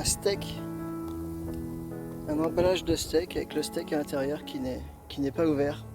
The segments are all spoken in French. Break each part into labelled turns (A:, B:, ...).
A: steak, un emballage de steak avec le steak à l'intérieur qui n'est pas ouvert.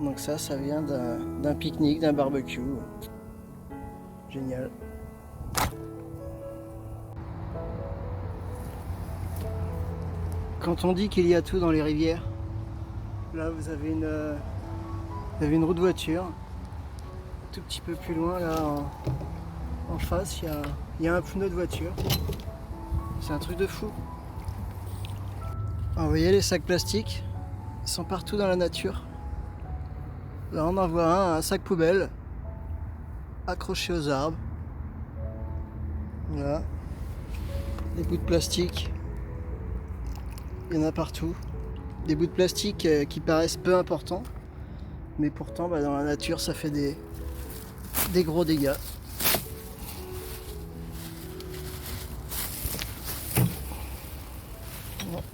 A: Donc ça vient d'un pique-nique, d'un barbecue. Génial. Quand on dit qu'il y a tout dans les rivières, là vous avez une roue de voiture. Tout petit peu plus loin, là en face, il y a un pneu de voiture. C'est un truc de fou. Alors, vous voyez les sacs plastiques, ils sont partout dans la nature. Là on en voit un sac poubelle accroché aux arbres. Voilà. Des bouts de plastique. Il y en a partout. Des bouts de plastique qui paraissent peu importants. Mais pourtant dans la nature ça fait des gros dégâts.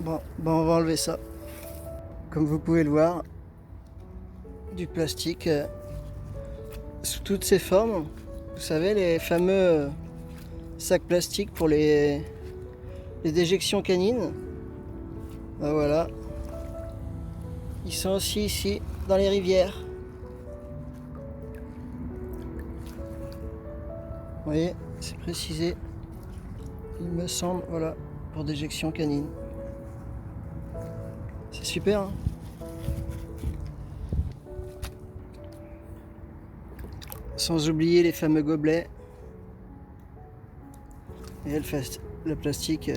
A: Bon, on va enlever ça. Comme vous pouvez le voir, du plastique sous toutes ses formes. Vous savez, les fameux sacs plastiques pour les déjections canines. Ben voilà. Ils sont aussi ici, dans les rivières. Vous voyez, c'est précisé. Il me semble, voilà, pour déjection canine. C'est super, hein. Sans oublier les fameux gobelets. Et le plastique,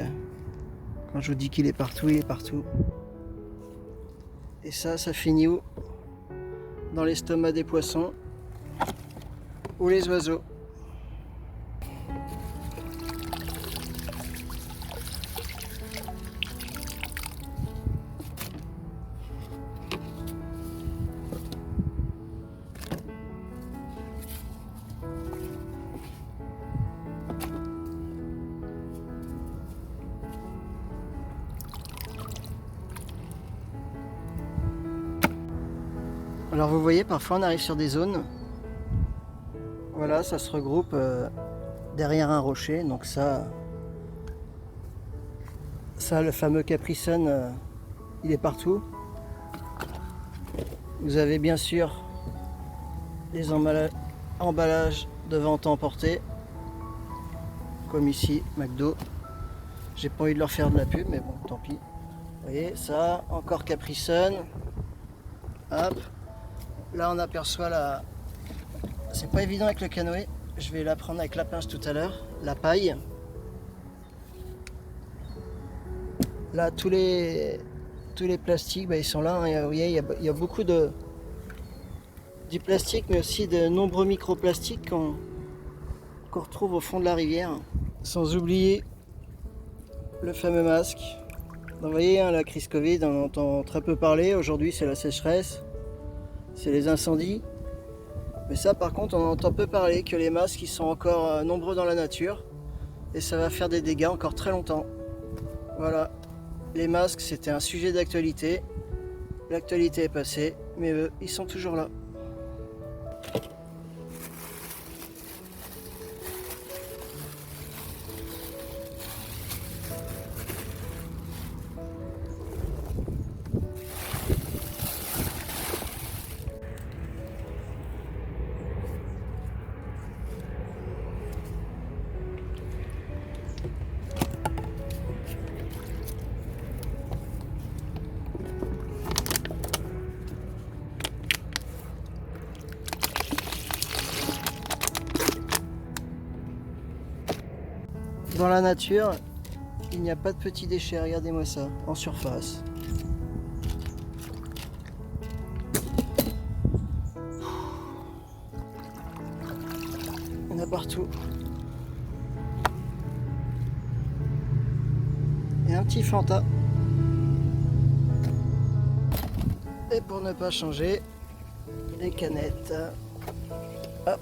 A: quand je vous dis qu'il est partout, il est partout. Et ça finit où? Dans l'estomac des poissons ou les oiseaux. Alors vous voyez, parfois on arrive sur des zones, voilà, ça se regroupe derrière un rocher, donc ça le fameux Capri Sun, il est partout. Vous avez bien sûr les emballages de vente à emporter, comme ici, McDo. J'ai pas envie de leur faire de la pub, mais bon, tant pis. Vous voyez, ça, encore Capri Sun. Hop. Là on aperçoit c'est pas évident avec le canoë, je vais la prendre avec la pince tout à l'heure, la paille. Là tous les plastiques, ils sont là, hein. Vous voyez, il y a beaucoup du plastique, mais aussi de nombreux microplastiques qu'on retrouve au fond de la rivière. Sans oublier le fameux masque. Donc, vous voyez, hein, la crise Covid, on entend très peu parler, aujourd'hui c'est la sécheresse. C'est les incendies. Mais ça par contre on entend peu parler, que les masques ils sont encore nombreux dans la nature. Et ça va faire des dégâts encore très longtemps. Voilà. Les masques c'était un sujet d'actualité. L'actualité est passée, mais eux ils sont toujours là. Dans la nature, il n'y a pas de petits déchets, regardez-moi ça, en surface. Il y en a partout. Et un petit Fanta. Et pour ne pas changer, les canettes. Hop.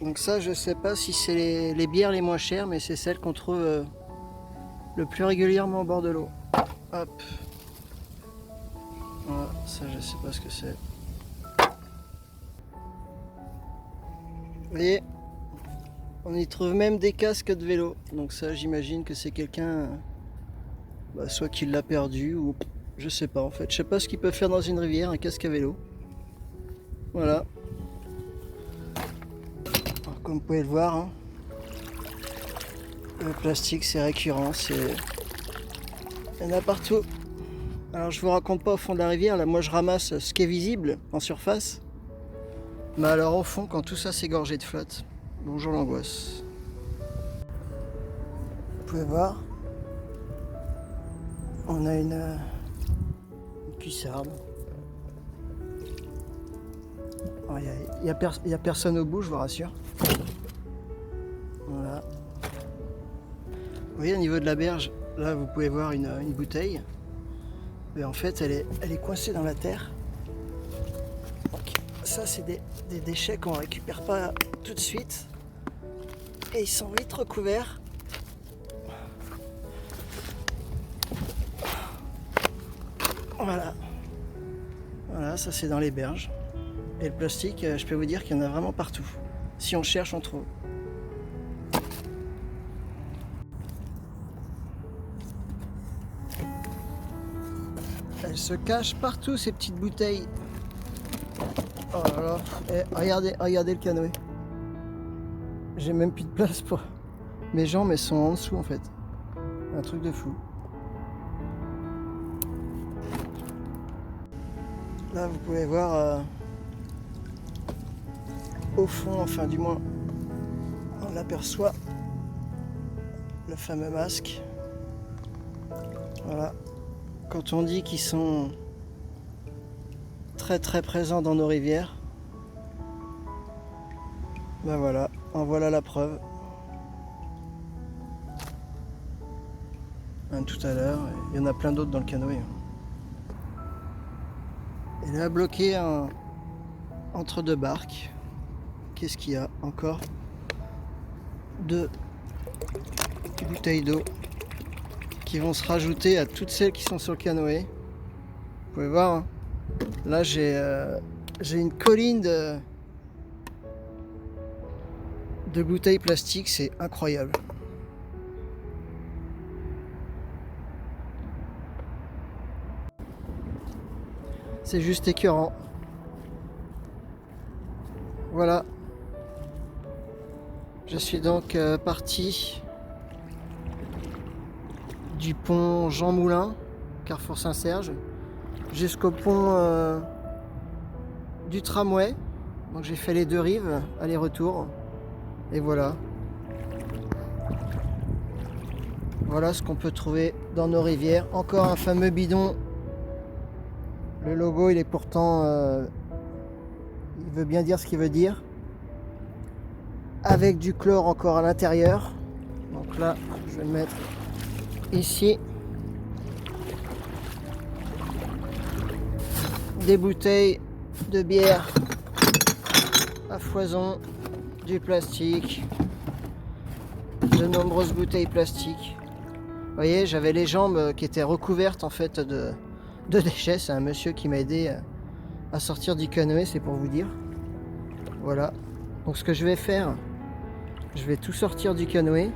A: Donc ça, je sais pas si c'est les bières les moins chères, mais c'est celles qu'on trouve le plus régulièrement au bord de l'eau. Hop. Voilà, ça je sais pas ce que c'est. Vous voyez, on y trouve même des casques de vélo. Donc ça, j'imagine que c'est quelqu'un, soit qui l'a perdu ou je sais pas en fait. Je sais pas ce qu'il peut faire dans une rivière, un casque à vélo. Voilà. Alors, comme vous pouvez le voir, hein, le plastique c'est récurrent, il y en a partout. Alors je vous raconte pas au fond de la rivière, là moi je ramasse ce qui est visible en surface. Mais alors au fond, quand tout ça s'est gorgé de flotte, bonjour l'angoisse. Vous pouvez voir, on a une cuissarde. Il n'y a personne au bout, je vous rassure. Voilà. Vous voyez au niveau de la berge, là vous pouvez voir une bouteille. Mais en fait elle est coincée dans la terre. Donc ça c'est des déchets qu'on récupère pas tout de suite. Et ils sont vite recouverts. Voilà. Voilà, ça c'est dans les berges. Et le plastique, je peux vous dire qu'il y en a vraiment partout. Si on cherche, on trouve. Elles se cachent partout, ces petites bouteilles. Oh là là. Et regardez le canoë. J'ai même plus de place pour... Mes jambes, elles sont en dessous en fait. Un truc de fou. Là, vous pouvez voir au fond, enfin du moins, on aperçoit le fameux masque. Voilà. Quand on dit qu'ils sont très très présents dans nos rivières, ben voilà, en voilà la preuve. Tout à l'heure, il y en a plein d'autres dans le canoë. Et là, bloqué entre deux barques, qu'est-ce qu'il y a encore? Deux bouteilles d'eau qui vont se rajouter à toutes celles qui sont sur le canoë. Vous pouvez voir, hein. Là j'ai une colline de bouteilles plastiques, c'est incroyable. C'est juste écœurant. Voilà. Je suis donc parti du pont Jean Moulin, Carrefour Saint-Serge, jusqu'au pont du tramway. Donc j'ai fait les deux rives, aller-retour. Et voilà. Voilà ce qu'on peut trouver dans nos rivières. Encore un fameux bidon. Le logo, il est pourtant... il veut bien dire ce qu'il veut dire. Avec du chlore encore à l'intérieur. Donc là, je vais le mettre ici. Des bouteilles de bière à foison, du plastique, de nombreuses bouteilles plastiques. Vous voyez, j'avais les jambes qui étaient recouvertes en fait de déchets. C'est un monsieur qui m'a aidé à sortir du canoë, c'est pour vous dire. Voilà. Donc ce que je vais faire, je vais tout sortir du canoë.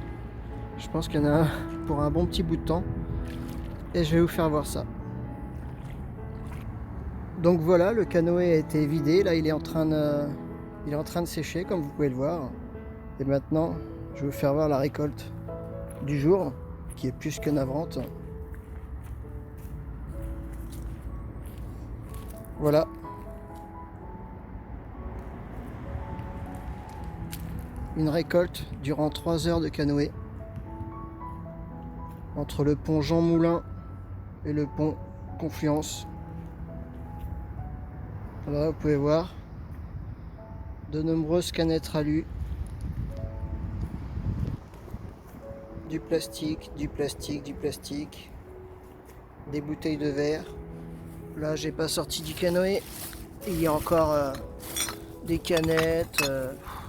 A: Je pense qu'il y en a pour un bon petit bout de temps. Et je vais vous faire voir ça. Donc voilà, le canoë a été vidé. Là, il est en train de sécher, comme vous pouvez le voir. Et maintenant, je vais vous faire voir la récolte du jour, qui est plus que navrante. Voilà. Une récolte durant 3 heures de canoë entre le pont Jean Moulin et le pont Confluence. Voilà, vous pouvez voir de nombreuses canettes ralues, du plastique, du plastique, du plastique, des bouteilles de verre. Là, j'ai pas sorti du canoë. Il y a encore des canettes.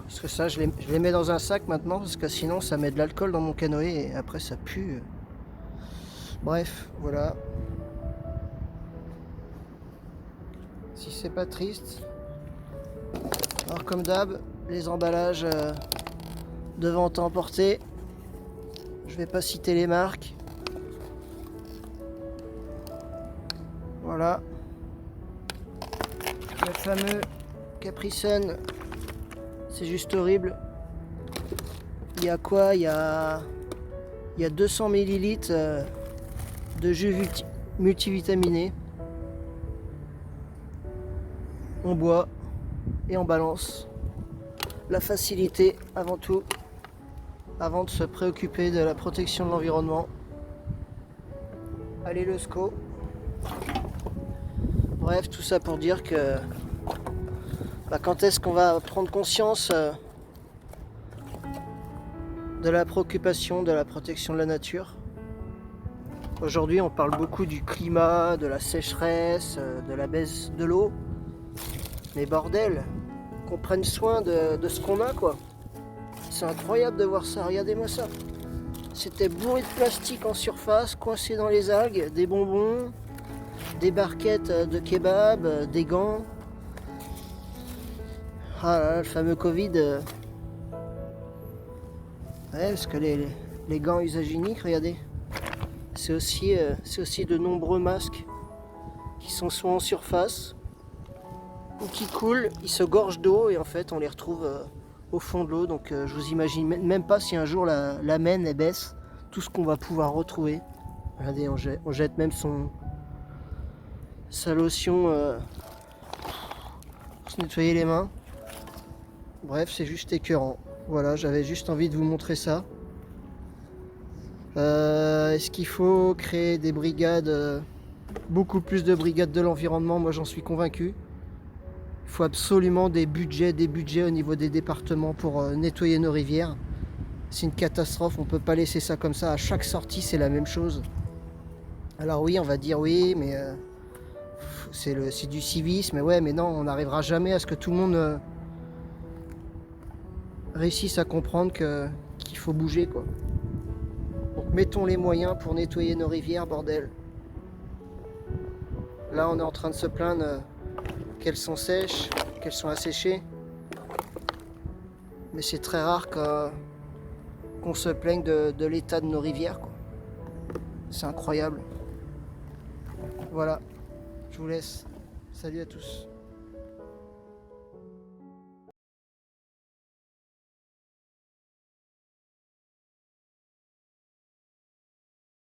A: Parce que ça, je les mets dans un sac maintenant, parce que sinon, ça met de l'alcool dans mon canoë et après, ça pue. Bref, voilà. Si c'est pas triste. Alors, comme d'hab, les emballages de vente à emporter. Je vais pas citer les marques. Voilà. Le fameux Capri Sun, c'est juste horrible. Il y a quoi? Il y a 200 millilitres de jus multivitaminé. On boit et on balance. La facilité avant tout, avant de se préoccuper de la protection de l'environnement. Allez le SCO. Bref, tout ça pour dire que quand est-ce qu'on va prendre conscience de la préoccupation de la protection de la nature? Aujourd'hui, on parle beaucoup du climat, de la sécheresse, de la baisse de l'eau. Mais bordel, qu'on prenne soin de ce qu'on a, quoi. C'est incroyable de voir ça, regardez-moi ça. C'était bourré de plastique en surface, coincé dans les algues, des bonbons, des barquettes de kebab, des gants. Ah là là, le fameux Covid. Ouais, parce que les gants usage unique, regardez. C'est aussi de nombreux masques qui sont soit en surface ou qui coulent, ils se gorgent d'eau et en fait on les retrouve au fond de l'eau. Donc je vous imagine même pas si un jour la mène elle baisse, tout ce qu'on va pouvoir retrouver. Regardez, on jette même sa lotion pour se nettoyer les mains. Bref, c'est juste écœurant. Voilà, j'avais juste envie de vous montrer ça. Est-ce qu'il faut créer des brigades, beaucoup plus de brigades de l'environnement? Moi j'en suis convaincu. Il faut absolument des budgets au niveau des départements pour nettoyer nos rivières. C'est une catastrophe, on ne peut pas laisser ça comme ça. À chaque sortie, c'est la même chose. Alors oui, on va dire oui, mais c'est du civisme. Mais ouais, mais non, on n'arrivera jamais à ce que tout le monde réussisse à comprendre qu'il faut bouger, quoi. Donc mettons les moyens pour nettoyer nos rivières, bordel. Là, on est en train de se plaindre qu'elles sont sèches, qu'elles sont asséchées. Mais c'est très rare qu'on se plaigne de l'état de nos rivières, quoi. C'est incroyable. Voilà, je vous laisse. Salut à tous.